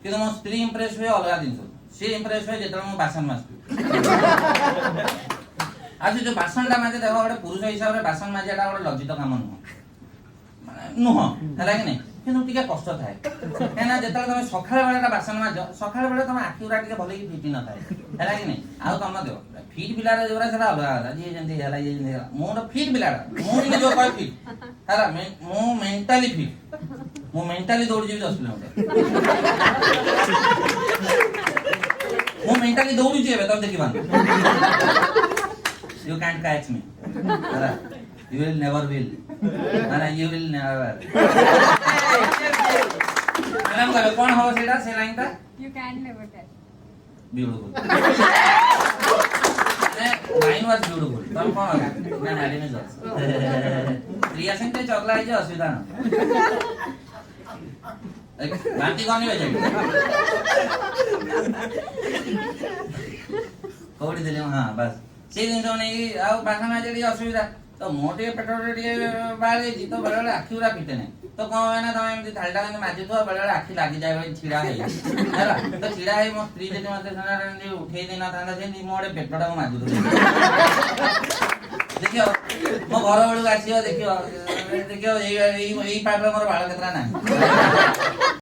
कि मो स्त्री इंप्रेस हुए अलग जिन सी इंप्रेस हुए जो बासन माजू आज जो बासनटा माजे देख गोटे पुरुष हिसाब से बासन माजिया गोटे लज्जित काम नुह है कि नहीं कि कष्ट थाए कहीं जो तुम सकाल बेला बासन माज सकाल बेला तुम आखि गुरा भल कि फिट न थाए है कि नहीं आउ तुम देव फिट पिला जो अलग कथा जी जमी मोर फिट पिला मुझे जो कह फिट है मु मेंटाली फिट मु मेंटाली दौड़ जी 10 किलोमीटर मु मेंटाली दौड़ तुम देखा You can't catch me. You will never will. You will never. Madam कहे कौन हो सेटा से लाइन ता? You can never tell. Beautiful. Mine was beautiful. तुम कौन हो? मैं नारी में जाऊँ. प्रिया सिंह ते चौगला है जो असुविधा ना. गांधी कौन ही बजेगी? कौड़ी दिले हाँ बस. से जिन नहीं बासन माजे असुविधा तो मोटे पेट बाहर तो बेले बेले आखि पूरा फिटे नहीं तो कौन है ना तुम एमती थालटा माजु बेले बेले आखि लगी जाए छिड़ा है तो छिड़ा है मो स्त्री जी मत उठे देना था मो गोटे पेटटा माजु देखियो मो घर बेलू आस देखियो देखियो यही पार्ट मोर बाल केतरा ना